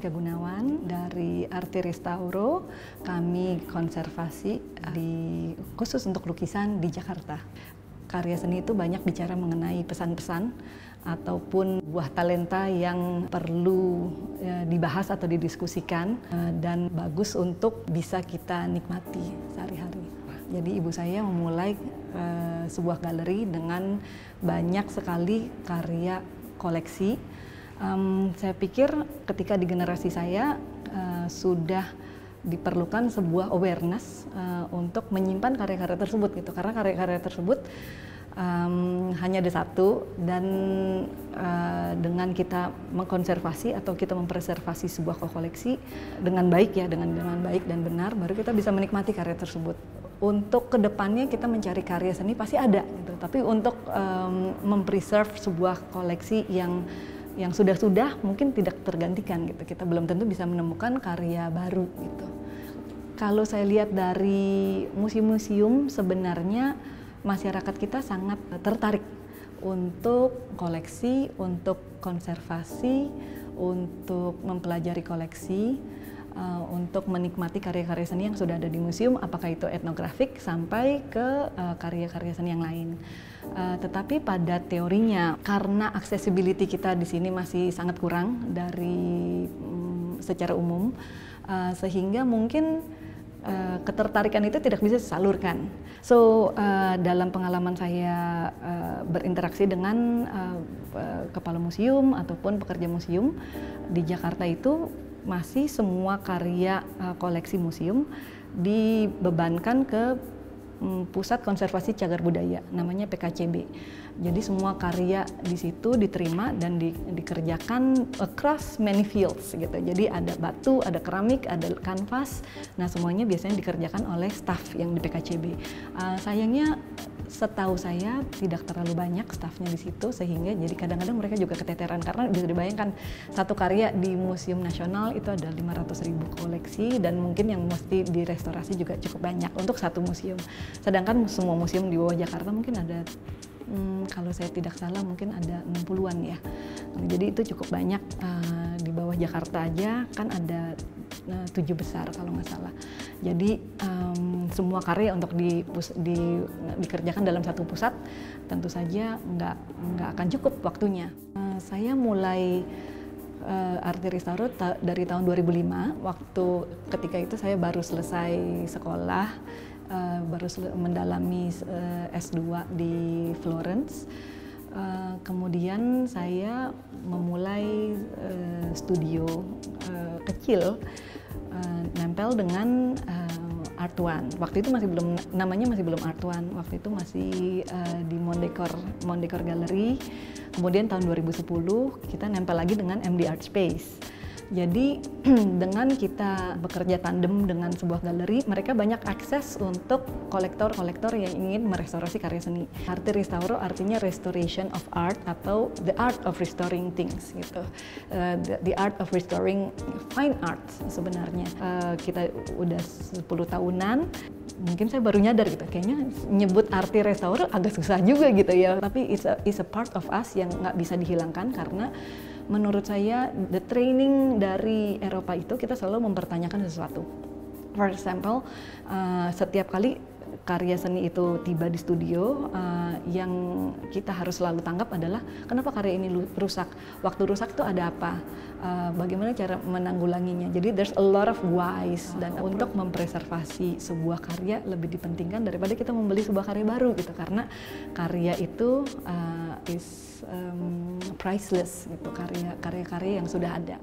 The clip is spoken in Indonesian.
Monica Gunawan dari Arti Restauro. Kami konservasi khusus untuk lukisan di Jakarta. Karya seni itu banyak bicara mengenai pesan-pesan ataupun buah talenta yang perlu dibahas atau didiskusikan dan bagus untuk bisa kita nikmati sehari-hari. Jadi ibu saya memulai sebuah galeri dengan banyak sekali karya koleksi. Saya pikir ketika di generasi saya sudah diperlukan sebuah awareness untuk menyimpan karya-karya tersebut gitu, karena karya-karya tersebut hanya ada satu dan dengan kita mengkonservasi atau kita mempreservasi sebuah koleksi dengan baik ya, dengan baik dan benar, baru kita bisa menikmati karya tersebut. Untuk kedepannya kita mencari karya seni pasti ada gitu, tapi untuk mempreserve sebuah koleksi yang sudah mungkin tidak tergantikan gitu, kita belum tentu bisa menemukan karya baru gitu. Kalau saya lihat dari museum-museum, sebenarnya masyarakat kita sangat tertarik untuk koleksi, untuk konservasi, untuk mempelajari koleksi, untuk menikmati karya-karya seni yang sudah ada di museum, apakah itu etnografik sampai ke karya-karya seni yang lain. Tetapi pada teorinya, karena accessibility kita di sini masih sangat kurang dari secara umum, sehingga mungkin ketertarikan itu tidak bisa disalurkan. So dalam pengalaman saya berinteraksi dengan kepala museum ataupun pekerja museum di Jakarta itu, masih semua karya koleksi museum dibebankan ke Pusat Konservasi Cagar Budaya, namanya PKCB. Jadi semua karya di situ diterima dan dikerjakan across many fields gitu. Jadi ada batu, ada keramik, ada kanvas. Nah semuanya biasanya dikerjakan oleh staff yang di PKCB. Sayangnya setahu saya tidak terlalu banyak staffnya di situ, sehingga jadi kadang-kadang mereka juga keteteran karena bisa dibayangkan satu karya di Museum Nasional itu ada 500.000 koleksi dan mungkin yang mesti direstorasi juga cukup banyak untuk satu museum. Sedangkan semua museum di bawah Jakarta mungkin ada, kalau saya tidak salah mungkin ada 60-an ya. Jadi itu cukup banyak, di bawah Jakarta aja kan ada 7 besar kalau nggak salah. Jadi semua karya untuk dikerjakan dalam satu pusat tentu saja nggak akan cukup waktunya. Saya mulai Arti Restauro dari tahun 2005, ketika itu saya baru selesai sekolah, baru mendalami S2 di Florence. Kemudian saya memulai studio kecil, nempel dengan Art One. Waktu itu namanya masih belum Art One, waktu itu masih di Mondekor Gallery. Kemudian tahun 2010 kita nempel lagi dengan MD Art Space. Jadi dengan kita bekerja tandem dengan sebuah galeri, mereka banyak akses untuk kolektor-kolektor yang ingin merestorasi karya seni. Arti Restauro artinya restoration of art atau the art of restoring things gitu. The art of restoring fine art sebenarnya. Kita udah 10 tahunan, mungkin saya baru nyadar gitu, kayaknya nyebut Arti Restauro agak susah juga gitu ya. Tapi it's a part of us yang nggak bisa dihilangkan, karena menurut saya, the training dari Eropa itu kita selalu mempertanyakan sesuatu. For example, setiap kali karya seni itu tiba di studio, yang kita harus selalu tanggap adalah kenapa karya ini rusak? Waktu rusak itu ada apa? Bagaimana cara menanggulanginya? Jadi there's a lot of whys, dan untuk mempreservasi sebuah karya lebih dipentingkan daripada kita membeli sebuah karya baru gitu, karena karya itu is priceless gitu, karya-karya yang sudah ada.